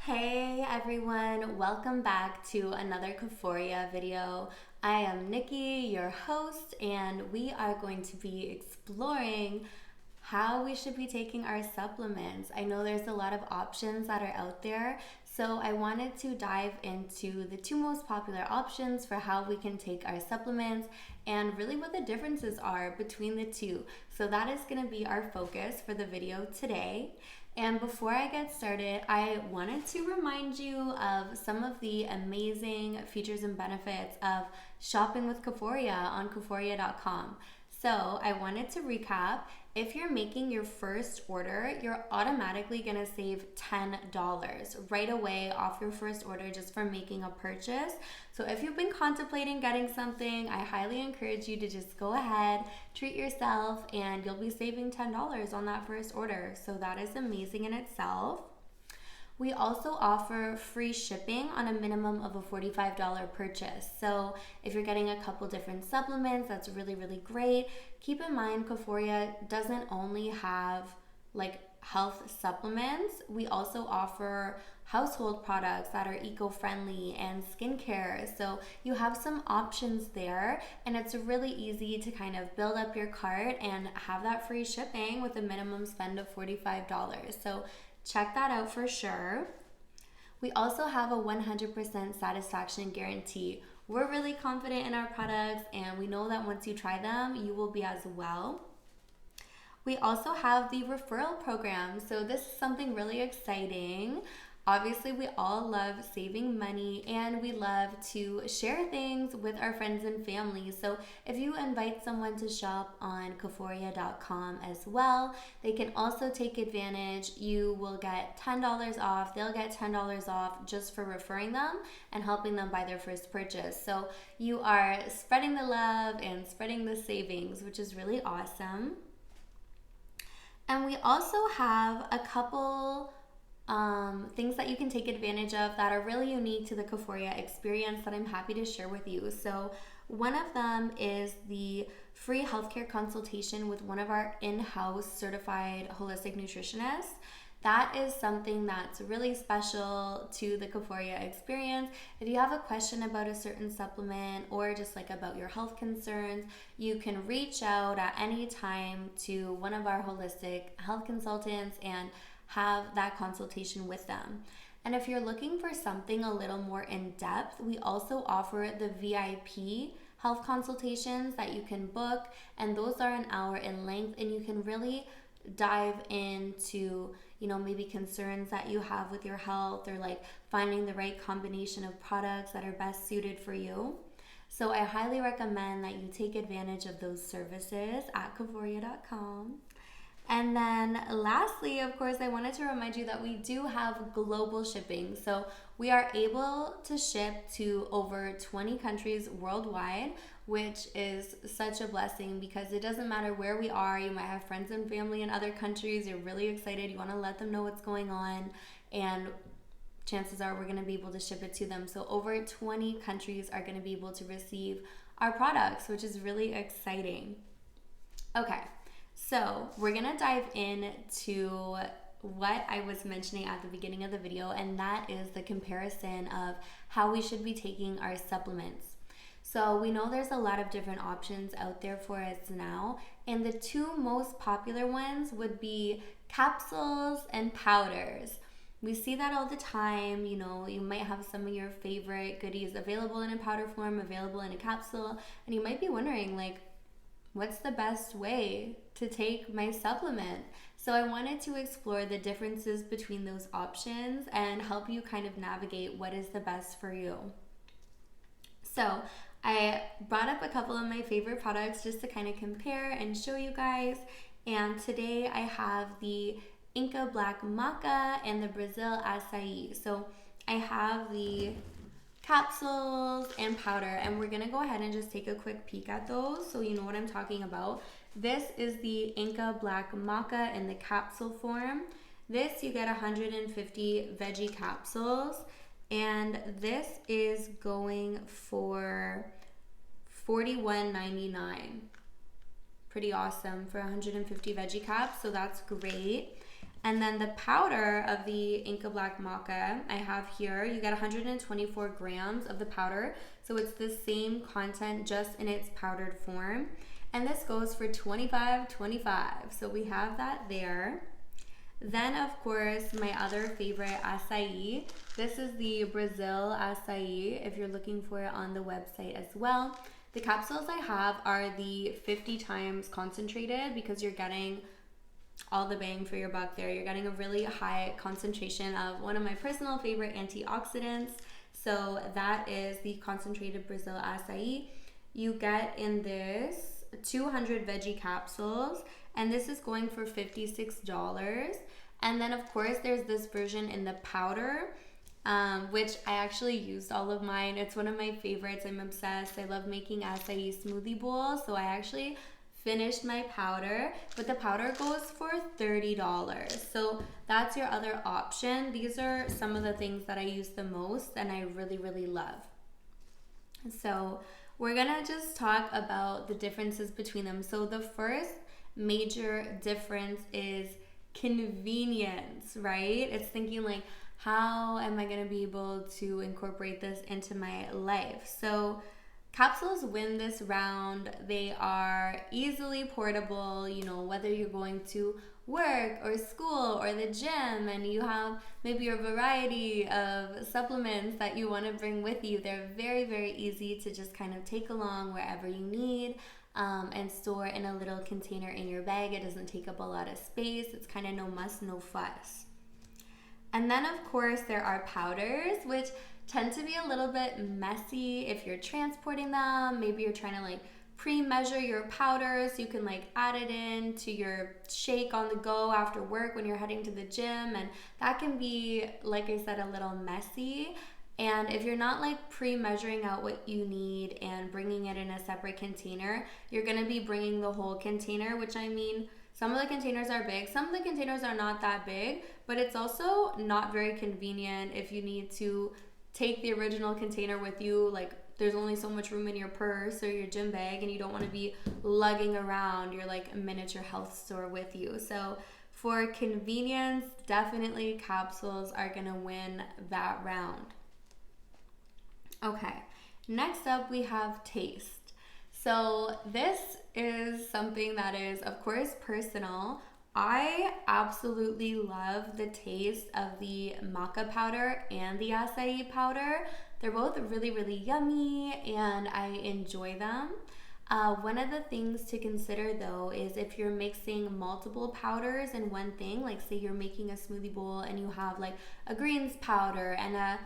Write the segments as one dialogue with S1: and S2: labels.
S1: Hey everyone, welcome back to another Caforia video. I am Nikki, your host, and we are going to be exploring how we should be taking our supplements. I know there's a lot of options that are out there, so I wanted to dive into the two most popular options for how we can take our supplements and really what the differences are between the two. So that is going to be our focus for the video today. And before I get started, I wanted to remind you of some of the amazing features and benefits of shopping with Caforia on Caforia.com. So I wanted to recap. If you're making your first order, you're automatically gonna save $10 right away off your first order just for making a purchase. So if you've been contemplating getting something, I highly encourage you to just go ahead, treat yourself, and you'll be saving $10 on that first order. So that is amazing in itself. We also offer free shipping on a minimum of a $45 purchase. So if you're getting a couple different supplements, that's really, really great. Keep in mind, Caforia doesn't only have health supplements. We also offer household products that are eco-friendly and skincare. So you have some options there, and it's really easy to kind of build up your cart and have that free shipping with a minimum spend of $45. So check that out for sure. We also have a 100% satisfaction guarantee. We're really confident in our products, and we know that once you try them, you will be as well. We also have the referral program. So this is something really exciting. Obviously, we all love saving money and we love to share things with our friends and family. So if you invite someone to shop on Caforia.com as well, they can also take advantage. You will get $10 off. They'll get $10 off just for referring them and helping them buy their first purchase. So you are spreading the love and spreading the savings, which is really awesome. And we also have a couple things that you can take advantage of that are really unique to the Caforia experience that I'm happy to share with you. So one of them is the free healthcare consultation with one of our in-house certified holistic nutritionists. That is something that's really special to the Caforia experience. If you have a question about a certain supplement or just about your health concerns, you can reach out at any time to one of our holistic health consultants and have that consultation with them. And if you're looking for something a little more in depth, we also offer the VIP health consultations that you can book, and those are an hour in length, and you can really dive into maybe concerns that you have with your health or finding the right combination of products that are best suited for you. So I highly recommend that you take advantage of those services at Caforia.com. And then lastly, of course, I wanted to remind you that we do have global shipping. So we are able to ship to over 20 countries worldwide, which is such a blessing because it doesn't matter where we are. You might have friends and family in other countries. You're really excited. You want to let them know what's going on. And chances are we're going to be able to ship it to them. So over 20 countries are going to be able to receive our products, which is really exciting. Okay. So we're gonna dive into what I was mentioning at the beginning of the video, and that is the comparison of how we should be taking our supplements. So we know there's a lot of different options out there for us now, and the two most popular ones would be capsules and powders. We see that all the time. You might have some of your favorite goodies available in a powder form, available in a capsule, and you might be wondering what's the best way to take my supplement? So I wanted to explore the differences between those options and help you kind of navigate what is the best for you. So I brought up a couple of my favorite products just to kind of compare and show you guys. And today I have the Inca Black Maca and the Brazil Açaí. So I have the capsules and powder, and we're gonna go ahead and just take a quick peek at those so you know what I'm talking about. This is the Inca Black Maca in the capsule form. This you get 150 veggie capsules, and this is going for $41.99. Pretty awesome for 150 veggie caps, so that's great. And then the powder of the Inca Black Maca I have here, you get 124 grams of the powder. So it's the same content, just in its powdered form. And this goes for $25.25. So we have that there. Then, of course, my other favorite acai. This is the Brazil acai, if you're looking for it on the website as well. The capsules I have are the 50 times concentrated, because you're getting all the bang for your buck there. You're getting a really high concentration of one of my personal favorite antioxidants. So that is the concentrated Brazil acai. You get in this 200 veggie capsules, and this is going for $56. And then, of course, there's this version in the powder, which I actually used all of mine. It's one of my favorites. I'm obsessed. I love making acai smoothie bowls, so I actually finished my powder, but the powder goes for $30. So that's your other option. These are some of the things that I use the most and I really, really love. So we're gonna just talk about the differences between them. So the first major difference is convenience, right? It's thinking like, how am I gonna be able to incorporate this into my life? So capsules win this round. They are easily portable, whether you're going to work or school or the gym and you have maybe a variety of supplements that you want to bring with you. They're very, very easy to just kind of take along wherever you need, and store in a little container in your bag. It doesn't take up a lot of space. It's kind of no muss, no fuss. And then, of course, there are powders, which tend to be a little bit messy if you're transporting them. Maybe you're trying to pre-measure your powders. You can add it in to your shake on the go after work when you're heading to the gym, and that can be, like I said, a little messy. And if you're not pre-measuring out what you need and bringing it in a separate container, you're gonna be bringing the whole container, which I mean, some of the containers are big, some of the containers are not that big, but it's also not very convenient if you need to take the original container with you. There's only so much room in your purse or your gym bag, and you don't want to be lugging around your miniature health store with you. So for convenience, definitely capsules are gonna win that round. Okay, next up we have taste. So this is something that is, of course, personal. I absolutely love the taste of the maca powder and the acai powder. They're both really, really yummy and I enjoy them. One of the things to consider though is if you're mixing multiple powders in one thing, say you're making a smoothie bowl and you have a greens powder and a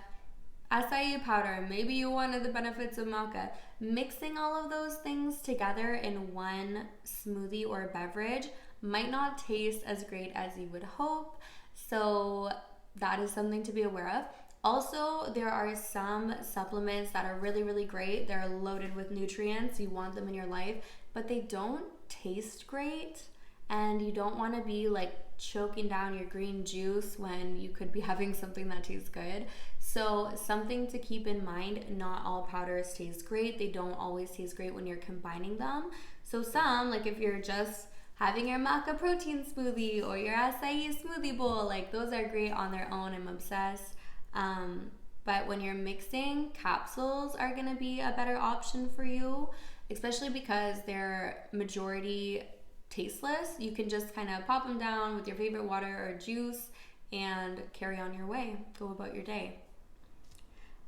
S1: acai powder, maybe you wanted the benefits of maca. Mixing all of those things together in one smoothie or beverage might not taste as great as you would hope. So that is something to be aware of. Also, there are some supplements that are really, really great. They're loaded with nutrients. You want them in your life, but they don't taste great. And you don't want to be choking down your green juice when you could be having something that tastes good. So something to keep in mind, not all powders taste great. They don't always taste great when you're combining them. So some, if you're just having your maca protein smoothie or your acai smoothie bowl, those are great on their own. I'm obsessed. But when you're mixing, capsules are going to be a better option for you, especially because they're majority tasteless. You can just kind of pop them down with your favorite water or juice and carry on your way, go about your day.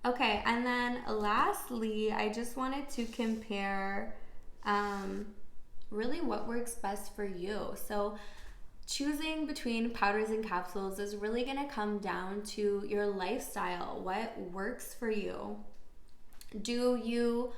S1: Okay, and then lastly, I just wanted to compare really what works best for you. So choosing between powders and capsules is really going to come down to your lifestyle. What works for you? Do you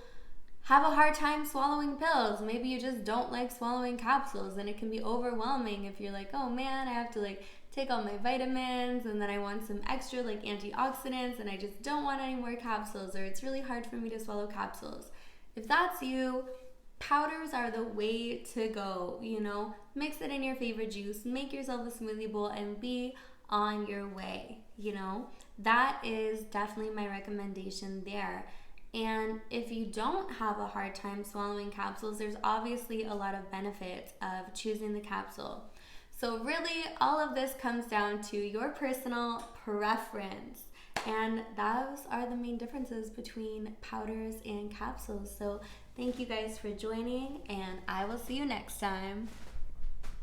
S1: have a hard time swallowing pills? Maybe you just don't like swallowing capsules, and it can be overwhelming if you're oh man, I have to take all my vitamins and then I want some extra antioxidants and I just don't want any more capsules, or it's really hard for me to swallow capsules. If that's you, powders are the way to go. Mix it in your favorite juice, make yourself a smoothie bowl, and be on your way. That is definitely my recommendation there. And if you don't have a hard time swallowing capsules, there's obviously a lot of benefits of choosing the capsule. So really, all of this comes down to your personal preference. And those are the main differences between powders and capsules. So thank you guys for joining, and I will see you next time.